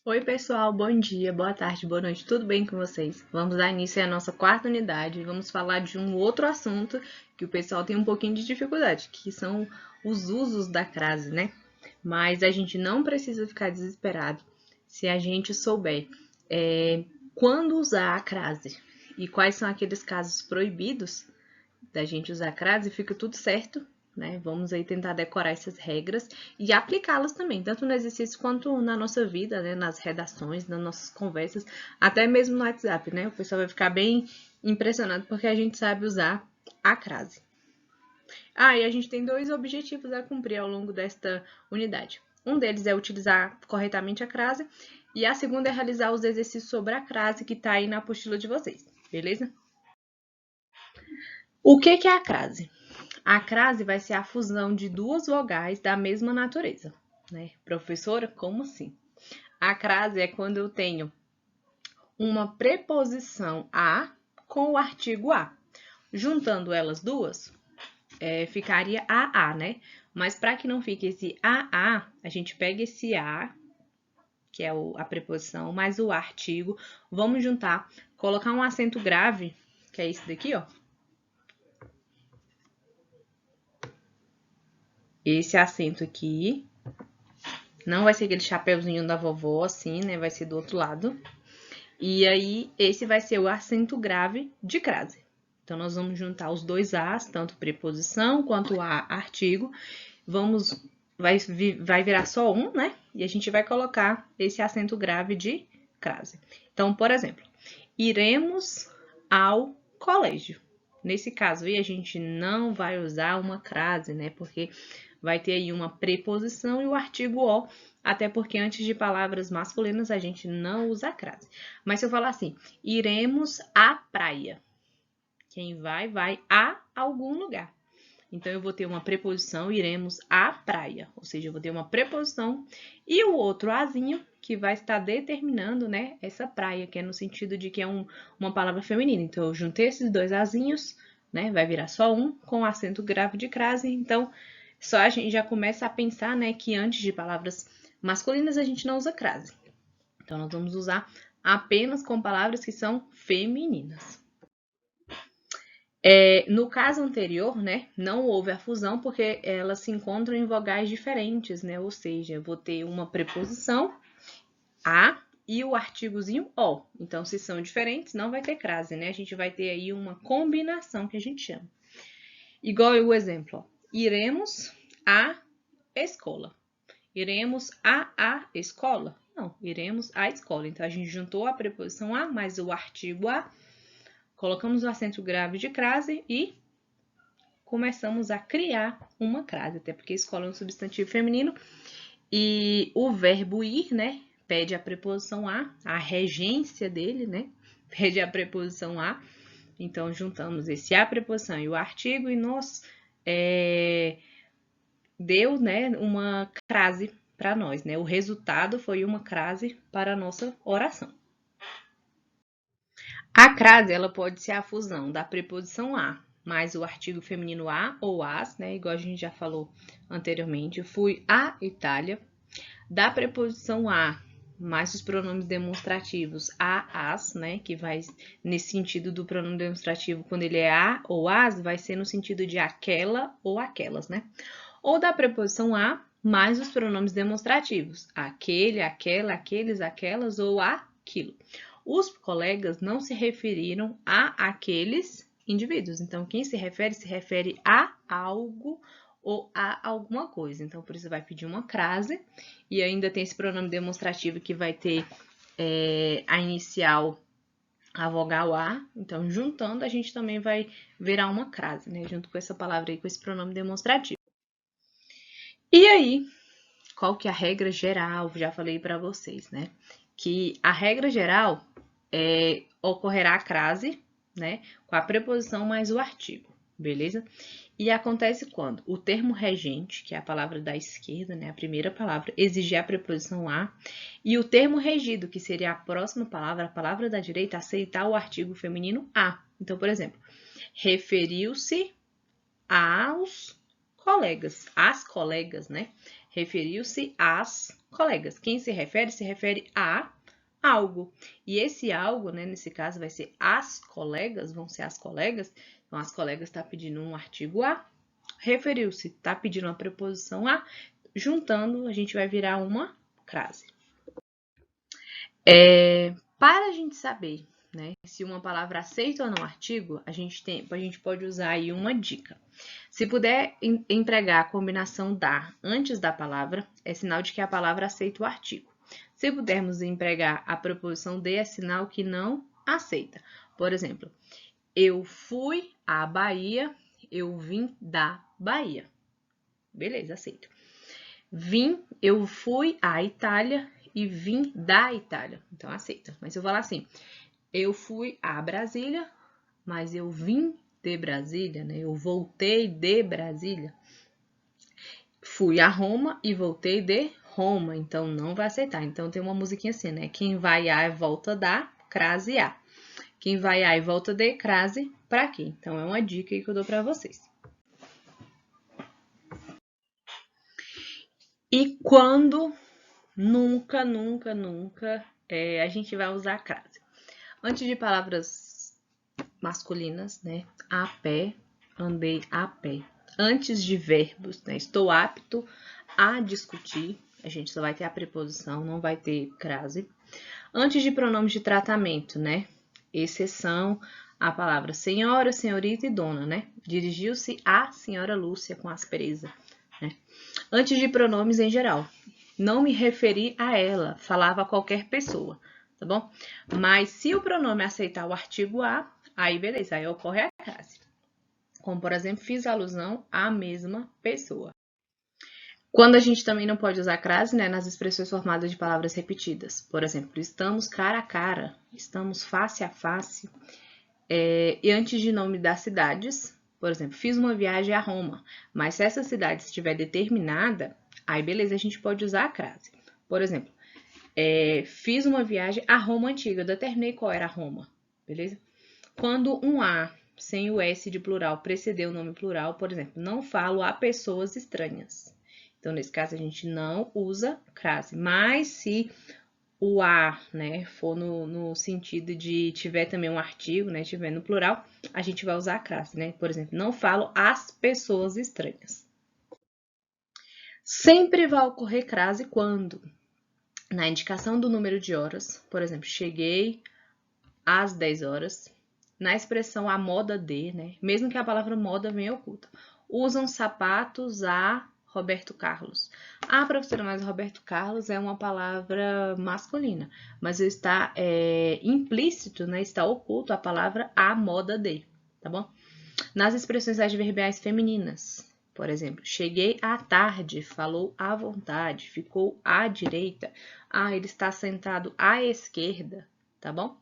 Oi, pessoal, bom dia, boa tarde, boa noite, tudo bem com vocês? Vamos dar início à nossa quarta unidade e vamos falar de um outro assunto que o pessoal tem um pouquinho de dificuldade, que são os usos da crase, né? Mas a gente não precisa ficar desesperado se a gente souber quando usar a crase e quais são aqueles casos proibidos da gente usar a crase, fica tudo certo, né? Vamos aí tentar decorar essas regras e aplicá-las também, tanto no exercício quanto na nossa vida, né? Nas redações, nas nossas conversas, até mesmo no WhatsApp, né? O pessoal vai ficar bem impressionado porque a gente sabe usar a crase. E a gente tem dois objetivos a cumprir ao longo desta unidade. Um deles é utilizar corretamente a crase e a segunda é realizar os exercícios sobre a crase que está aí na apostila de vocês, beleza? O que é a crase? A crase vai ser a fusão de duas vogais da mesma natureza, né? Professora, como assim? A crase é quando eu tenho uma preposição a com o artigo a. Juntando elas duas, ficaria a, né? Mas para que não fique esse a gente pega esse a, que é a preposição, mais o artigo, vamos juntar, colocar um acento grave, que é esse daqui, ó. Esse acento aqui. Não vai ser aquele chapeuzinho da vovó, assim, né? Vai ser do outro lado. E aí, esse vai ser o acento grave de crase. Então, nós vamos juntar os dois As, tanto preposição quanto a artigo. Vai virar só um, né? E a gente vai colocar esse acento grave de crase. Então, por exemplo, iremos ao colégio. Nesse caso aí, a gente não vai usar uma crase, né? Porque vai ter aí uma preposição e o artigo o, até porque antes de palavras masculinas a gente não usa a crase. Mas se eu falar assim, iremos à praia. Quem vai a algum lugar. Então, eu vou ter uma preposição, iremos à praia. Ou seja, eu vou ter uma preposição e o outro azinho que vai estar determinando, né, essa praia, que é no sentido de que é uma palavra feminina. Então, eu juntei esses dois azinhos, né, vai virar só um, com acento grave de crase. Então, só a gente já começa a pensar, né, que antes de palavras masculinas a gente não usa crase. Então, nós vamos usar apenas com palavras que são femininas. No caso anterior, né, não houve a fusão porque elas se encontram em vogais diferentes, né? Ou seja, eu vou ter uma preposição a e o artigozinho o. Então, se são diferentes, não vai ter crase, né? A gente vai ter aí uma combinação que a gente chama. Igual o exemplo, ó. Iremos à escola. Iremos à escola? Não, iremos à escola. Então, a gente juntou a preposição a mais o artigo a, colocamos o acento grave de crase e começamos a criar uma crase, até porque escola é um substantivo feminino e o verbo ir, né, pede a preposição a regência dele, né, pede a preposição a. Então, juntamos esse a preposição e o artigo e nós deu, né, uma crase para nós, né? O resultado foi uma crase para a nossa oração. A crase, ela pode ser a fusão da preposição a mais o artigo feminino a ou as, né? Igual a gente já falou anteriormente. Eu fui à Itália. Da preposição a mais os pronomes demonstrativos a, as, né? Que vai nesse sentido do pronome demonstrativo, quando ele é a ou as, vai ser no sentido de aquela ou aquelas, né? Ou da preposição a mais os pronomes demonstrativos, aquele, aquela, aqueles, aquelas ou aquilo. Os colegas não se referiram a aqueles indivíduos. Então, quem se refere a algo ou a alguma coisa. Então, por isso vai pedir uma crase. E ainda tem esse pronome demonstrativo que vai ter a inicial, a vogal a. Então, juntando, a gente também vai virar uma crase, né? Junto com essa palavra aí, com esse pronome demonstrativo. E aí, qual que é a regra geral? Já falei para vocês, né? Que a regra geral ocorrerá a crase, né? Com a preposição mais o artigo, beleza? E acontece quando o termo regente, que é a palavra da esquerda, né? A primeira palavra, exigir a preposição a, e o termo regido, que seria a próxima palavra, a palavra da direita, aceitar o artigo feminino a. Então, por exemplo, referiu-se aos colegas, as colegas, né? Referiu-se às colegas. Quem se refere a algo. E esse algo, né, nesse caso vai ser as colegas, vão ser as colegas. Então, as colegas está pedindo um artigo a, referiu-se, está pedindo uma preposição a, juntando, a gente vai virar uma crase. Para a gente saber, né, se uma palavra aceita ou não artigo, a gente pode usar aí uma dica. Se puder empregar a combinação da antes da palavra, é sinal de que a palavra aceita o artigo. Se pudermos empregar a preposição de, é sinal que não aceita. Por exemplo, eu fui à Bahia, eu vim da Bahia. Beleza, aceito. Eu fui à Itália e vim da Itália. Então, aceita. Mas se eu falar assim, eu fui a Brasília, mas eu vim de Brasília, né? Eu voltei de Brasília. Fui a Roma e voltei de Roma, então não vai aceitar. Então tem uma musiquinha assim, né? Quem vai a e volta da, crase a. Quem vai a e volta de, crase pra quê? Então é uma dica aí que eu dou pra vocês. E quando nunca a gente vai usar a crase? Antes de palavras masculinas, né? A pé, andei a pé. Antes de verbos, né? Estou apto a discutir. A gente só vai ter a preposição, não vai ter crase. Antes de pronomes de tratamento, né? Exceção a palavra senhora, senhorita e dona, né? Dirigiu-se a senhora Lúcia com aspereza, né? Antes de pronomes em geral. Não me referi a ela, falava a qualquer pessoa, tá bom? Mas se o pronome aceitar o artigo a, aí beleza, aí ocorre a crase. Como, por exemplo, fiz alusão à mesma pessoa. Quando a gente também não pode usar crase, né, nas expressões formadas de palavras repetidas. Por exemplo, estamos cara a cara, estamos face a face. E antes de nome das cidades, por exemplo, fiz uma viagem a Roma. Mas se essa cidade estiver determinada, aí beleza, a gente pode usar a crase. Por exemplo, fiz uma viagem a Roma antiga, eu determinei qual era a Roma, beleza? Quando um a sem o s de plural preceder o nome plural, por exemplo, não falo a pessoas estranhas. Então, nesse caso, a gente não usa crase. Mas se o a, né, for no sentido de tiver também um artigo, né, tiver no plural, a gente vai usar a crase, né? Por exemplo, não falo as pessoas estranhas. Sempre vai ocorrer crase quando, na indicação do número de horas, por exemplo, cheguei às 10 horas, na expressão a moda de, né? Mesmo que a palavra moda venha oculta. Usam sapatos a Roberto Carlos. Ah, professora, mas Roberto Carlos é uma palavra masculina, mas está implícito, né? Está oculto a palavra a moda de, tá bom? Nas expressões adverbiais femininas, por exemplo, cheguei à tarde, falou à vontade, ficou à direita. Ah, ele está sentado à esquerda, tá bom?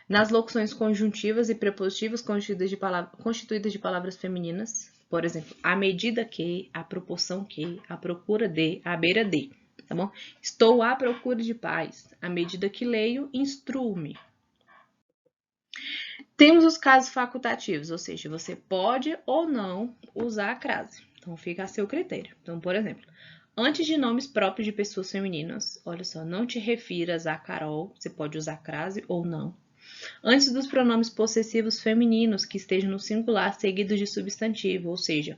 Nas locuções conjuntivas e prepositivas constituídas de palavras femininas, por exemplo, à medida que, à proporção que, à procura de, à beira de, tá bom? Estou à procura de paz. À medida que leio, instruo-me. Temos os casos facultativos, ou seja, você pode ou não usar a crase. Então, fica a seu critério. Então, por exemplo, antes de nomes próprios de pessoas femininas, olha só, não te refiras a Carol, você pode usar crase ou não. Antes dos pronomes possessivos femininos que estejam no singular seguidos de substantivo, ou seja,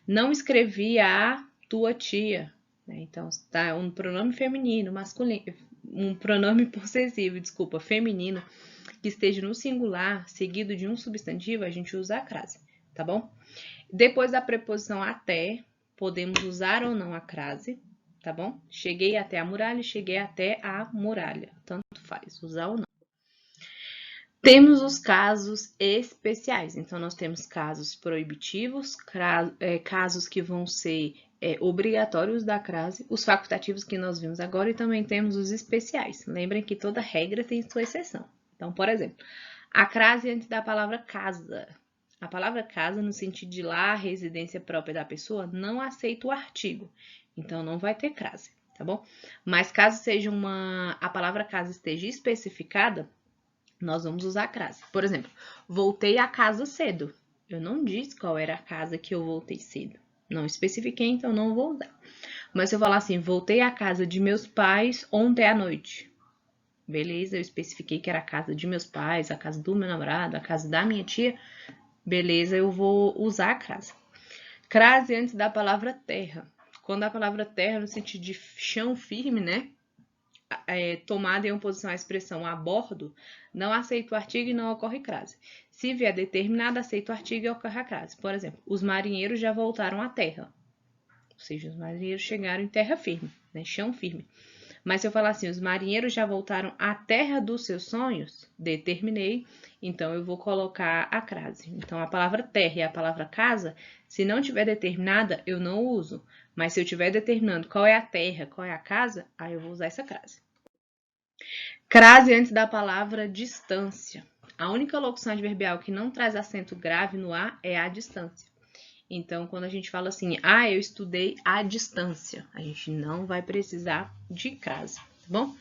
não escrevi a tua tia, né? Então, está um pronome feminino, masculino, um pronome possessivo, desculpa, feminino, que esteja no singular seguido de um substantivo, a gente usa a crase, tá bom? Depois da preposição até, podemos usar ou não a crase, tá bom? Cheguei até a muralha, cheguei até a muralha, tanto faz, usar ou não. Temos os casos especiais, então nós temos casos proibitivos, casos que vão ser obrigatórios da crase, os facultativos que nós vimos agora e também temos os especiais. Lembrem que toda regra tem sua exceção. Então, por exemplo, a crase antes da palavra casa. A palavra casa, no sentido de lá, residência própria da pessoa, não aceita o artigo, então não vai ter crase, tá bom? Mas caso seja a palavra casa esteja especificada, nós vamos usar a crase. Por exemplo, voltei a casa cedo. Eu não disse qual era a casa que eu voltei cedo. Não especifiquei, então não vou usar. Mas se eu falar assim, voltei à casa de meus pais ontem à noite. Beleza, eu especifiquei que era a casa de meus pais, a casa do meu namorado, a casa da minha tia. Beleza, eu vou usar a crase. Crase antes da palavra terra. Quando a palavra terra, no sentido de chão firme, né? Tomada em oposição à expressão a bordo, não aceita o artigo e não ocorre crase. Se vier determinado, aceita o artigo e ocorre a crase. Por exemplo, os marinheiros já voltaram à terra. Ou seja, os marinheiros chegaram em terra firme, né? Chão firme. Mas se eu falar assim, os marinheiros já voltaram à terra dos seus sonhos, determinei, então eu vou colocar a crase. Então, a palavra terra e a palavra casa, se não tiver determinada, eu não uso. Mas se eu estiver determinando qual é a terra, qual é a casa, aí eu vou usar essa crase. Crase antes da palavra distância. A única locução adverbial que não traz acento grave no A é a distância. Então, quando a gente fala assim, eu estudei à distância, a gente não vai precisar de crase, tá bom?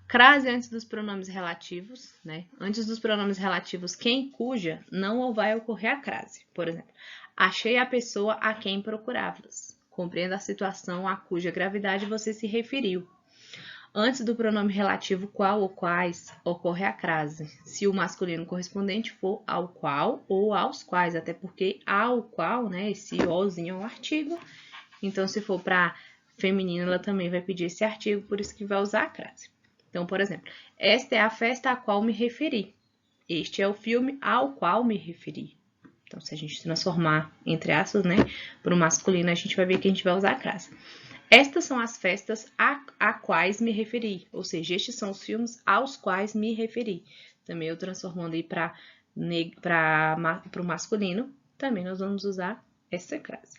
Crase antes dos pronomes relativos, né? Antes dos pronomes relativos, quem, cuja, não vai ocorrer a crase. Por exemplo, achei a pessoa a quem procuravas. Compreenda a situação a cuja gravidade você se referiu. Antes do pronome relativo qual ou quais, ocorre a crase, se o masculino correspondente for ao qual ou aos quais, até porque ao qual, né, esse ozinho é um artigo, então se for para feminino, ela também vai pedir esse artigo, por isso que vai usar a crase. Então, por exemplo, esta é a festa a qual me referi. Este é o filme ao qual me referi. Então, se a gente transformar, entre aspas, né, para o masculino, a gente vai ver que a gente vai usar a crase. Estas são as festas a quais me referi, ou seja, estes são os filmes aos quais me referi. Também eu transformando aí para o masculino, também nós vamos usar essa crase.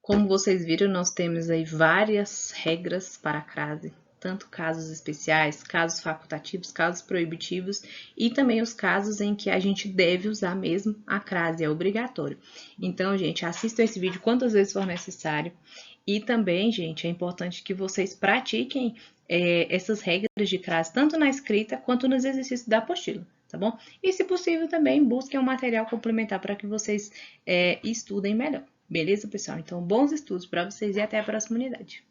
Como vocês viram, nós temos aí várias regras para a crase, tanto casos especiais, casos facultativos, casos proibitivos e também os casos em que a gente deve usar mesmo a crase, é obrigatório. Então, gente, assistam esse vídeo quantas vezes for necessário. E também, gente, é importante que vocês pratiquem essas regras de crase, tanto na escrita quanto nos exercícios da apostila, tá bom? E, se possível, também busquem um material complementar para que vocês estudem melhor. Beleza, pessoal? Então, bons estudos para vocês e até a próxima unidade.